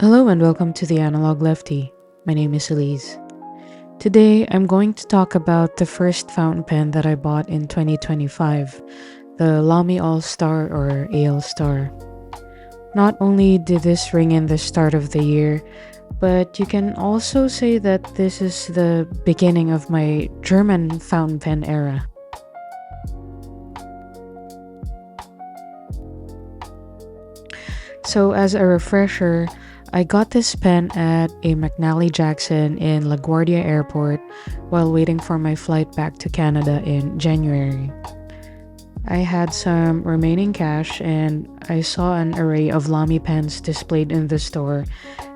Hello and welcome to the Analog Leftie. My name is Elise. Today I'm going to talk about the first fountain pen that I bought in 2025, the LAMY Al-star or AL-star. Not only did this ring in the start of the year, but you can also say that this is the beginning of my German fountain pen era. So as a refresher, I got this pen at a McNally Jackson in LaGuardia Airport while waiting for my flight back to Canada in January. I had some remaining cash and I saw an array of Lamy pens displayed in the store,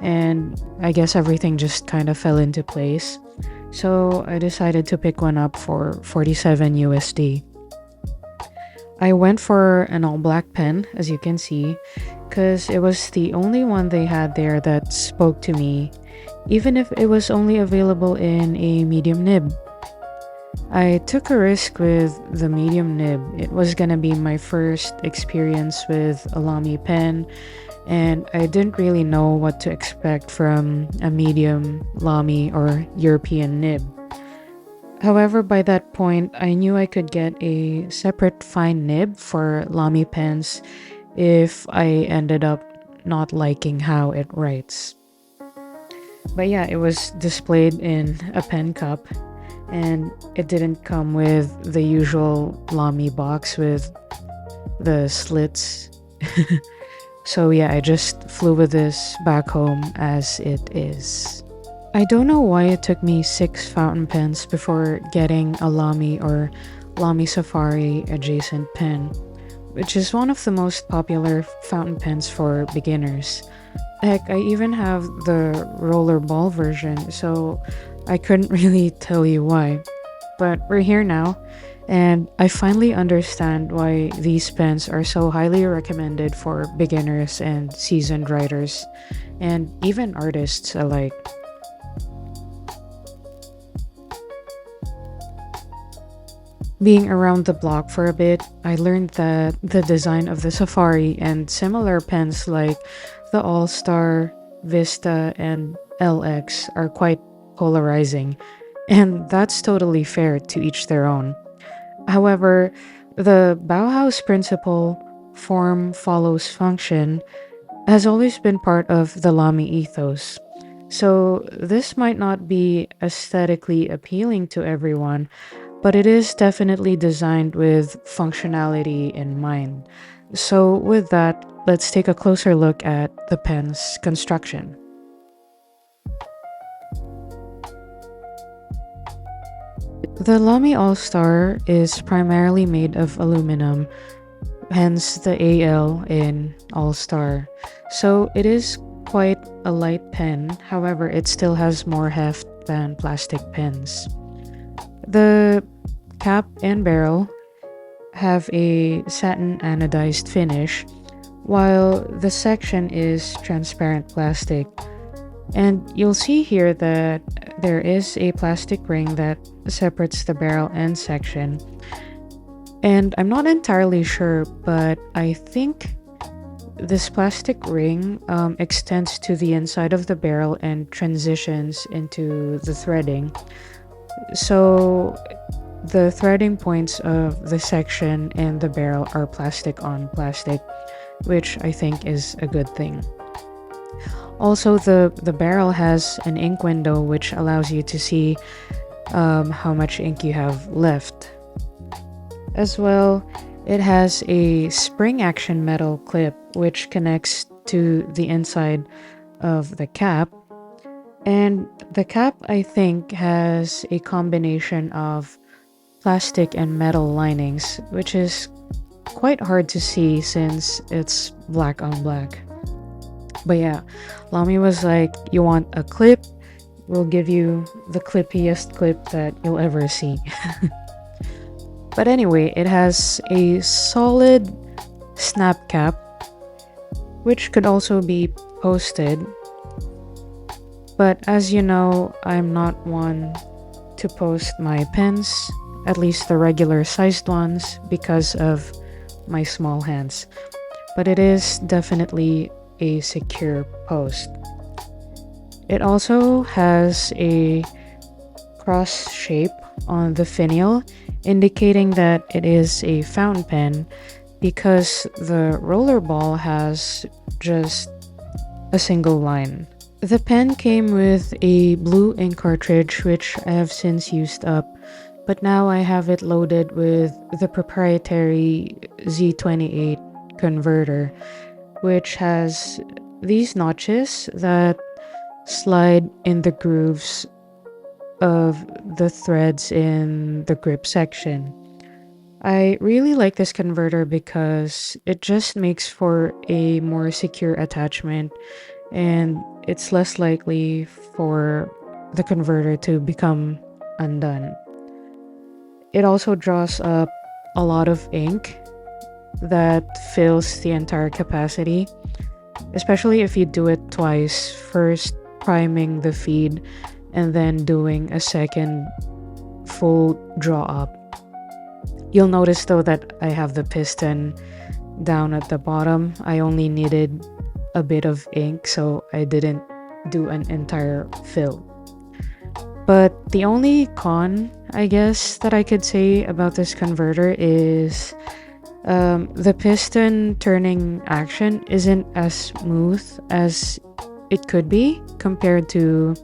and I guess everything just kind of fell into place. So I decided to pick one up for 47 USD. I went for an all-black pen, as you can see, because it was the only one they had there that spoke to me, even if it was only available in a medium nib. I took a risk with the medium nib. It was gonna be my first experience with a Lamy pen, and I didn't really know what to expect from a medium Lamy or European nib. However, by that point, I knew I could get a separate fine nib for Lamy pens if I ended up not liking how it writes. But yeah, it was displayed in a pen cup, and it didn't come with the usual Lamy box with the slits. So yeah, I just flew with this back home as it is. I don't know why it took me 6 fountain pens before getting a Lamy or Lamy Safari adjacent pen, which is one of the most popular fountain pens for beginners. Heck, I even have the rollerball version, so I couldn't really tell you why. But we're here now, and I finally understand why these pens are so highly recommended for beginners and seasoned writers, and even artists alike. Being around the block for a bit, I learned that the design of the Safari and similar pens like the All-Star, Vista, and LX are quite polarizing, and that's totally fair, to each their own. However, the Bauhaus principle, form follows function, has always been part of the Lamy ethos. So this might not be aesthetically appealing to everyone, but it is definitely designed with functionality in mind. So with that, let's take a closer look at the pen's construction. The Lamy All-Star is primarily made of aluminum, hence the AL in All-Star. So it is quite a light pen, however it still has more heft than plastic pens. The cap and barrel have a satin anodized finish, while the section is transparent plastic. And you'll see here that there is a plastic ring that separates the barrel end section. And I'm not entirely sure, but I think this plastic ring extends to the inside of the barrel and transitions into the threading. So the threading points of the section and the barrel are plastic on plastic, which I think is a good thing. Also, the barrel has an ink window which allows you to see how much ink you have left. As well, it has a spring action metal clip which connects to the inside of the cap. And the cap, I think, has a combination of plastic and metal linings, which is quite hard to see since it's black on black. But yeah, Lamy was like, you want a clip? We'll give you the clippiest clip that you'll ever see. But anyway, it has a solid snap cap, which could also be posted. But as you know, I'm not one to post my pens, at least the regular sized ones, because of my small hands. But it is definitely a secure post. It also has a cross shape on the finial, indicating that it is a fountain pen because the roller ball has just a single line. The pen came with a blue ink cartridge, which I have since used up, but now I have it loaded with the proprietary Z28 converter, which has these notches that slide in the grooves of the threads in the grip section. I really like this converter because it just makes for a more secure attachment, and it's less likely for the converter to become undone. It also draws up a lot of ink that fills the entire capacity, especially if you do it twice, first priming the feed and then doing a second full draw up. You'll notice though that I have the piston down at the bottom. I only needed a bit of ink, so I didn't do an entire fill. But the only con, I guess, that I could say about this converter is the piston turning action isn't as smooth as it could be compared to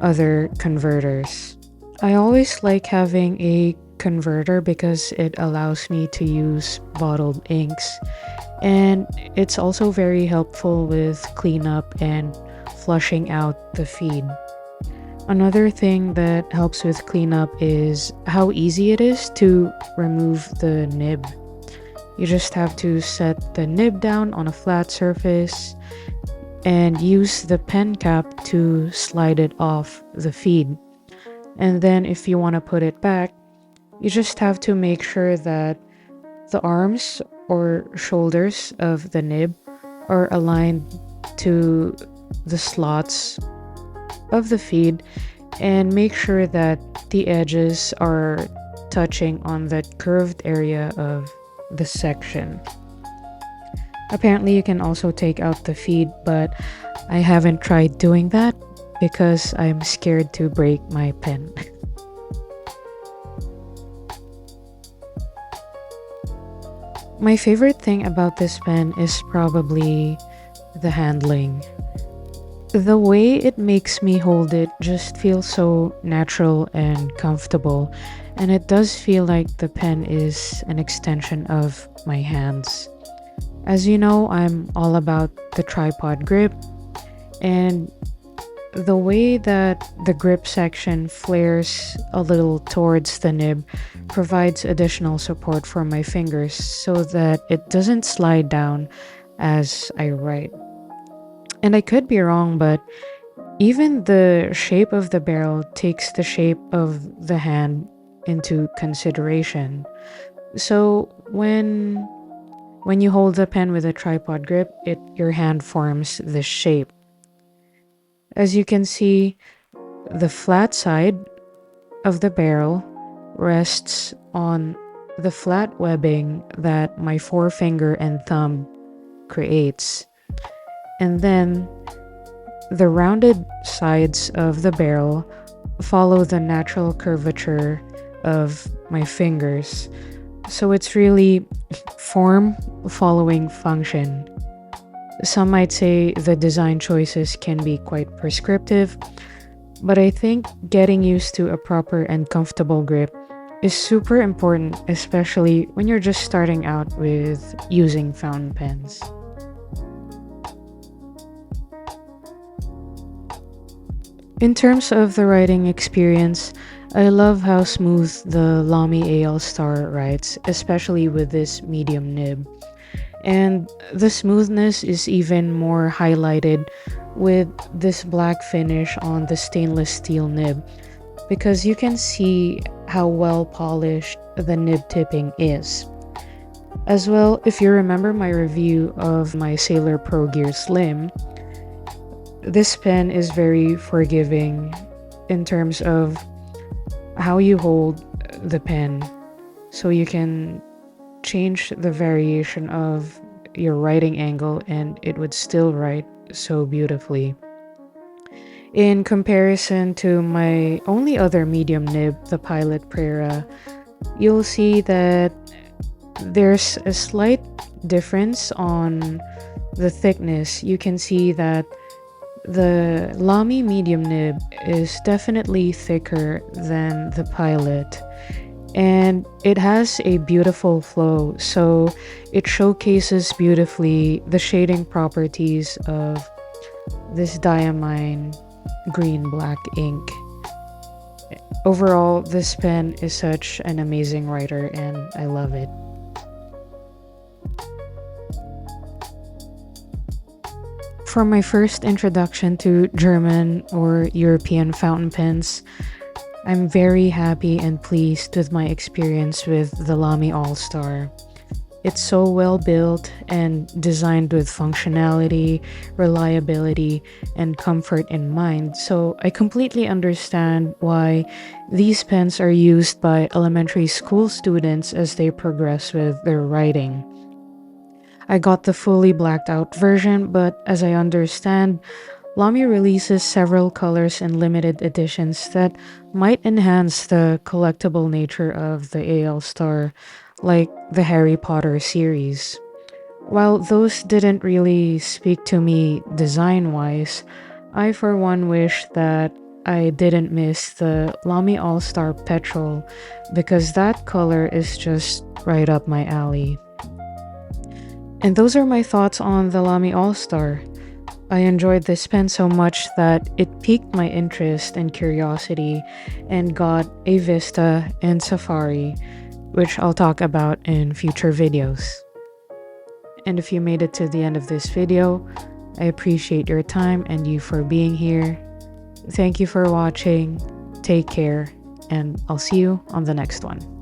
other converters. I always like having a converter because it allows me to use bottled inks, and it's also very helpful with cleanup and flushing out the feed. Another thing that helps with cleanup is how easy it is to remove the nib. You just have to set the nib down on a flat surface and use the pen cap to slide it off the feed. And then if you want to put it back, you just have to make sure that the arms or shoulders of the nib are aligned to the slots of the feed, and make sure that the edges are touching on that curved area of the section. Apparently you can also take out the feed, but I haven't tried doing that because I'm scared to break my pen. My favorite thing about this pen is probably the handling. The way it makes me hold it just feels so natural and comfortable, and it does feel like the pen is an extension of my hands. As you know, I'm all about the tripod grip, and the way that the grip section flares a little towards the nib provides additional support for my fingers so that it doesn't slide down as I write. And I could be wrong, but even the shape of the barrel takes the shape of the hand into consideration. So when you hold the pen with a tripod grip, your hand forms this shape. As you can see, the flat side of the barrel rests on the flat webbing that my forefinger and thumb creates. And then the rounded sides of the barrel follow the natural curvature of my fingers. So it's really form following function. Some might say the design choices can be quite prescriptive, but I think getting used to a proper and comfortable grip is super important, especially when you're just starting out with using fountain pens. In terms of the writing experience, I love how smooth the LAMY AL-star writes, especially with this medium nib. And the smoothness is even more highlighted with this black finish on the stainless steel nib, because you can see how well polished the nib tipping is. As well, if you remember my review of my Sailor Pro Gear Slim, this pen is very forgiving in terms of how you hold the pen, so you can change the variation of your writing angle and it would still write so beautifully. In comparison to my only other medium nib, the Pilot Prera, you'll see that there's a slight difference on the thickness. You can see that the Lamy medium nib is definitely thicker than the Pilot, and it has a beautiful flow, so it showcases beautifully the shading properties of this diamine green black ink. Overall, this pen is such an amazing writer and I love it. For my first introduction to German or European fountain pens, I'm very happy and pleased with my experience with the LAMY All-Star. It's so well built and designed with functionality, reliability, and comfort in mind, so I completely understand why these pens are used by elementary school students as they progress with their writing. I got the fully blacked out version, but as I understand, Lamy releases several colors and limited editions that might enhance the collectible nature of the AL-star, like the Harry Potter series. While those didn't really speak to me design-wise, I for one wish that I didn't miss the Lamy All-Star Petrol because that color is just right up my alley. And those are my thoughts on the Lamy All-Star. I enjoyed this pen so much that it piqued my interest and curiosity and got a Vista and Safari, which I'll talk about in future videos. And if you made it to the end of this video, I appreciate your time and you for being here. Thank you for watching, take care, and I'll see you on the next one.